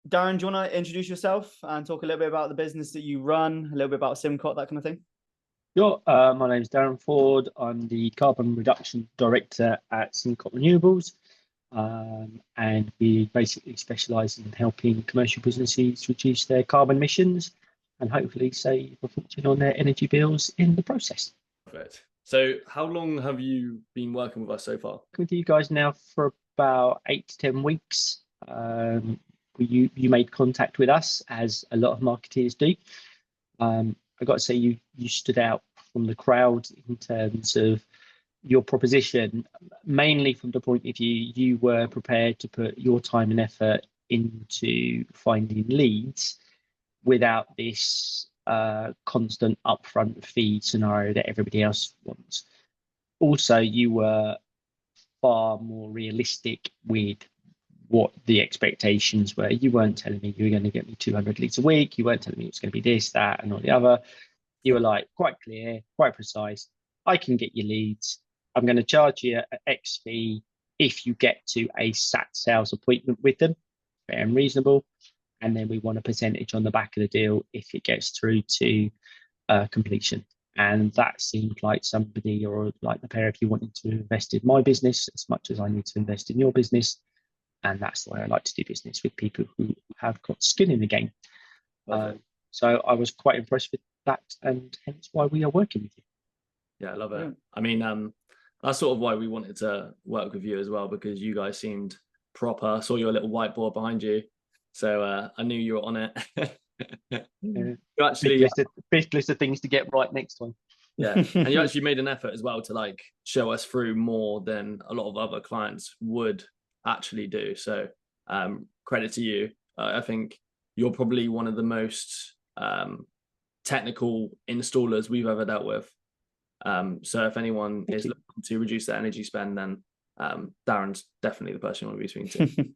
Darren, do you want to introduce yourself and talk a little bit about the business that you run, a little bit about SimCot, that kind of thing? Sure. My name is Darren Ford. I'm the Carbon Reduction Director at Simcot Renewables. And we basically specialise in helping commercial businesses reduce their carbon emissions and hopefully save a fortune on their energy bills in the process. Perfect. So how long have you been working with us so far? With you guys now for about 8 to 10 weeks. You made contact with us, as a lot of marketeers do. I got to say you stood out from the crowd in terms of your proposition, mainly from the point of view you were prepared to put your time and effort into finding leads without this constant upfront fee scenario that everybody else wants. Also, you were far more realistic with what the expectations were. You weren't telling me you were going to get me 200 leads a week. You weren't telling me it was going to be this, that, and all the other. You were like quite clear, quite precise. I can get you leads. I'm going to charge you an X fee if you get to a sat sales appointment with them. Fair and reasonable. And then we want a percentage on the back of the deal if it gets through to completion. And that seemed like somebody, or like the pair of you, wanting to invest in my business as much as I need to invest in your business. And that's the way I like to do business, with people who have got skin in the game. So I was quite impressed with that, and hence why we are working with you. Yeah, I love it. Yeah. I mean, that's sort of why we wanted to work with you as well, because you guys seemed proper. I saw your little whiteboard behind you, so I knew you were on it. You actually big list of things to get right next time. Yeah, and you actually made an effort as well to like show us through more than a lot of other clients would actually do. So credit to you. I think you're probably one of the most technical installers we've ever dealt with. So if anyone is looking to reduce their energy spend, then Darren's definitely the person you want to be speaking to.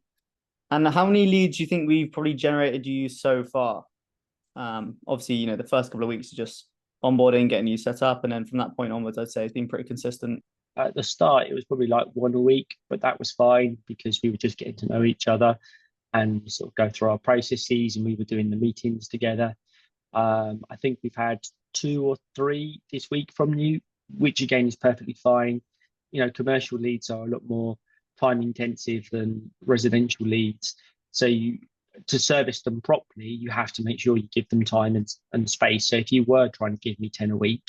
And how many leads do you think we've probably generated you so far? Obviously, you know, the first couple of weeks are just onboarding, getting you set up, and then from that point onwards, I'd say it's been pretty consistent. At the start, it was probably like one a week, but that was fine because we were just getting to know each other and sort of go through our processes, and we were doing the meetings together. I think we've had 2 or 3 this week from you, which again is perfectly fine. You know, commercial leads are a lot more time intensive than residential leads. So to service them properly, you have to make sure you give them time and space. So if you were trying to give me 10 a week,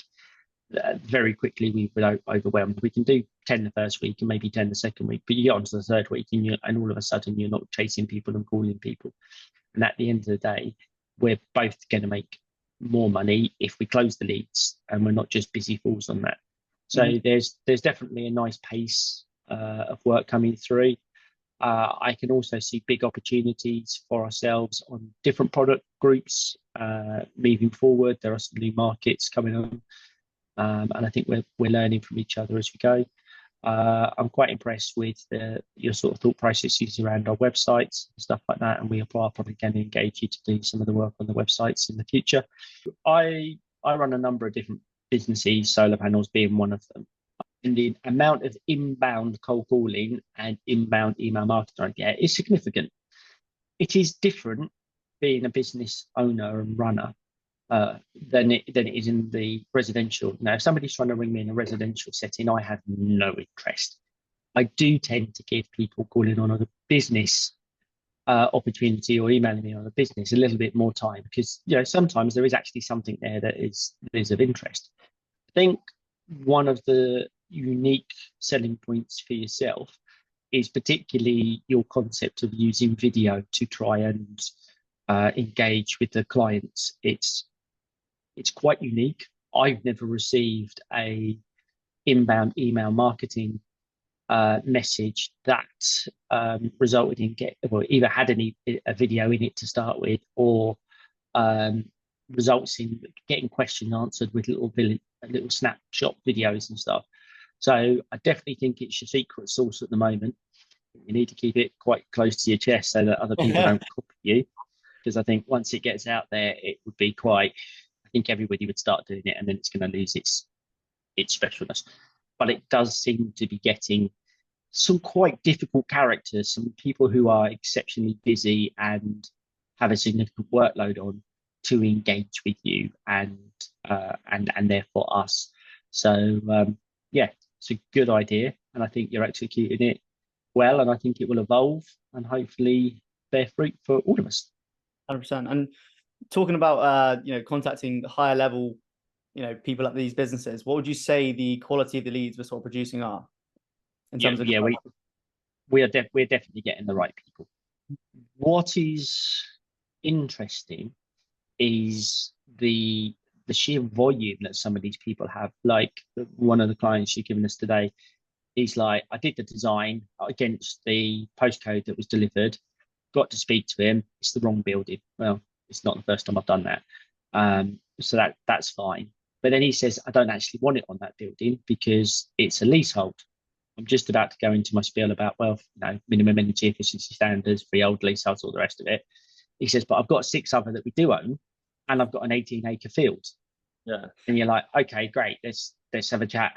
very quickly we would overwhelmed. We can do 10 the first week and maybe 10 the second week, but you get onto the third week and all of a sudden you're not chasing people and calling people. And at the end of the day, we're both going to make more money if we close the leads, and we're not just busy fools on that. So there's definitely a nice pace of work coming through. I can also see big opportunities for ourselves on different product groups moving forward. There are some new markets coming on, and I think we're learning from each other as we go. I'm quite impressed with your sort of thought processes around our websites and stuff like that, and we are probably going to engage you to do some of the work on the websites in the future. I run a number of different businesses, solar panels being one of them. And the amount of inbound cold calling and inbound email marketing I get is significant. It is different being a business owner and runner than it is in the residential. Now, if somebody's trying to ring me in a residential setting, I have no interest. I do tend to give people calling on a business opportunity or emailing me on a business a little bit more time, because sometimes there is actually something there that is of interest. I think one of the unique selling points for yourself is particularly your concept of using video to try and engage with the clients. It's quite unique. I've never received a inbound email marketing message that resulted in either had a video in it to start with, or results in getting questions answered with little snapshot videos and stuff. So I definitely think it's your secret sauce at the moment. You need to keep it quite close to your chest so that other people don't copy you, because I think once it gets out there, it would be quite. I think everybody would start doing it, and then it's going to lose its specialness. But it does seem to be getting some quite difficult characters, some people who are exceptionally busy and have a significant workload on to engage with you and therefore us. So yeah, it's a good idea, and I think you're executing it well, and I think it will evolve and hopefully bear fruit for all of us. 100%. And talking about contacting higher level, people at these businesses, what would you say the quality of the leads we're sort of producing are in terms of? We're definitely getting the right people. What is interesting is the sheer volume that some of these people have. Like one of the clients you've given us today, he's like, I did the design against the postcode that was delivered, got to speak to him. It's the wrong building. Well, it's not the first time I've done that. So that's fine. But then he says, I don't actually want it on that building because it's a leasehold. I'm just about to go into my spiel about, minimum energy efficiency standards, freehold leaseholds, all the rest of it. He says, but I've got 6 other that we do own, and I've got an 18-acre field. Yeah. And you're like, okay, great. Let's have a chat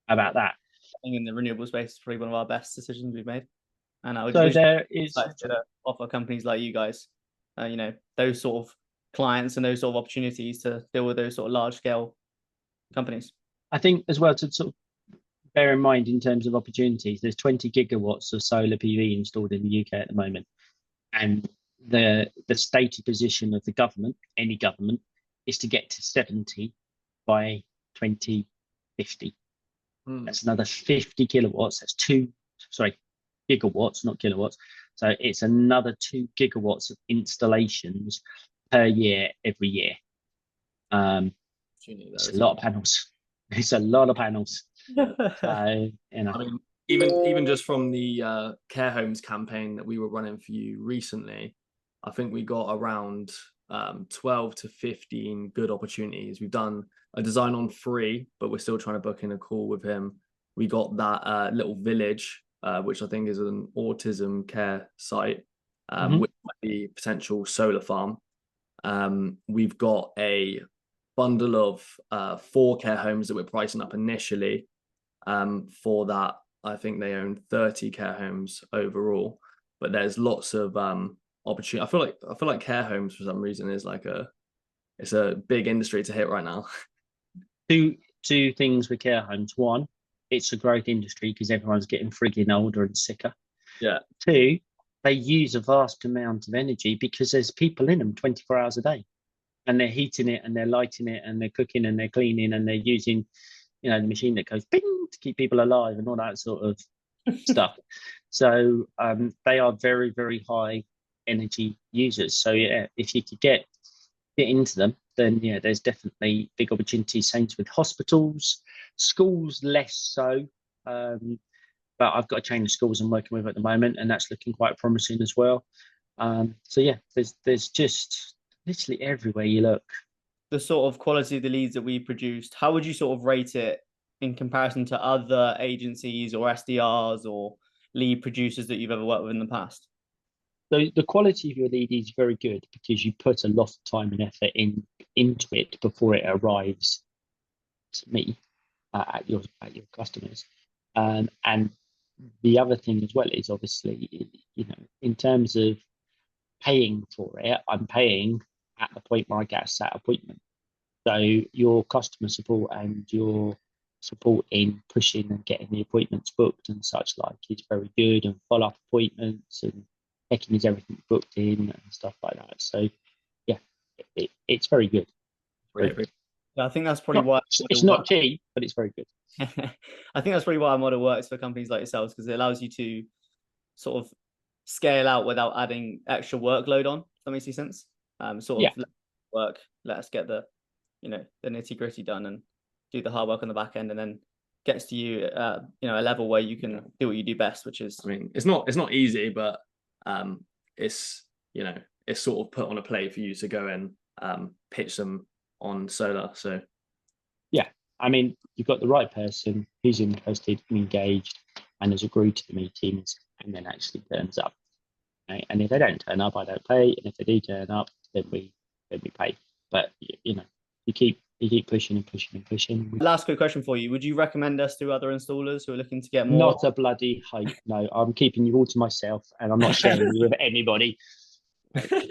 about that. I think in the renewable space, it's probably one of our best decisions we've made. And I would so there is to offer companies like you guys, those sort of clients and those sort of opportunities to deal with those sort of large scale companies. I think as well to sort of bear in mind in terms of opportunities, there's 20 gigawatts of solar PV installed in the UK at the moment. And the stated position of the government, any government, is to get to 70 by 2050. That's another 50 kilowatts. That's gigawatts, not kilowatts. So it's another 2 gigawatts of installations per year, every year. It's a lot of panels. It's a lot of panels. So, you know. I mean, even just from the care homes campaign that we were running for you recently, I think we got around 12 to 15 good opportunities. We've done a design on 3, but we're still trying to book in a call with him. We got that little village, which I think is an autism care site, which might be potential solar farm. We've got a bundle of 4 care homes that we're pricing up initially. For that, I think they own 30 care homes overall, but there's lots of opportunity. I feel like care homes for some reason is like it's a big industry to hit right now. Two things with care homes. One, it's a growth industry because everyone's getting frigging older and sicker. Yeah. 2, they use a vast amount of energy because there's people in them 24 hours a day, and they're heating it and they're lighting it and they're cooking and they're cleaning and they're using, the machine that goes bing to keep people alive and all that sort of stuff. So they are very, very high energy users. So yeah, if you could get into them, then yeah, there's definitely big opportunities. Same with hospitals, schools less so. But I've got a chain of schools I'm working with at the moment, and that's looking quite promising as well. So yeah, there's just literally everywhere you look. The sort of quality of the leads that we produced, how would you sort of rate it in comparison to other agencies or SDRs or lead producers that you've ever worked with in the past? The quality of your lead is very good because you put a lot of time and effort into it before it arrives to me at your customers. And the other thing as well is obviously, in terms of paying for it, I'm paying at the point where I get a set appointment. So your customer support and your support in pushing and getting the appointments booked and such like is very good, and follow-up appointments and checking is everything booked in and stuff like that. So yeah, it's very good. Very good. Yeah, I think that's probably why it's not cheap, but it's very good. I think that's probably why our model works for companies like yourselves, because it allows you to sort of scale out without adding extra workload on. If that makes any sense. Work. Let us get the nitty gritty done and do the hard work on the back end, and then gets to you a level where you can do what you do best, which is. I mean, it's not easy, but it's sort of put on a plate for you to go and pitch them on solar. So yeah, I mean, you've got the right person who's interested and engaged and has agreed to the meetings and then actually turns up. Right? And if they don't turn up, I don't pay. And if they do turn up, then we pay. But you keep pushing and pushing and pushing. Last quick question for you: would you recommend us to other installers who are looking to get more? Not a bloody hope. No, I'm keeping you all to myself, and I'm not sharing you with anybody.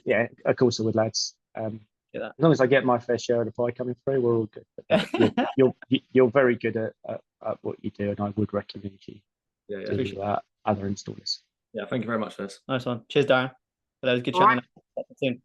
Yeah, of course I would, lads. that. As long as I get my fair share of the pie coming through, we're all good. But, you're very good at what you do, and I would recommend you to other installers. Yeah, thank you very much for this. Nice one. Cheers, Darren. That was good chatting. Soon.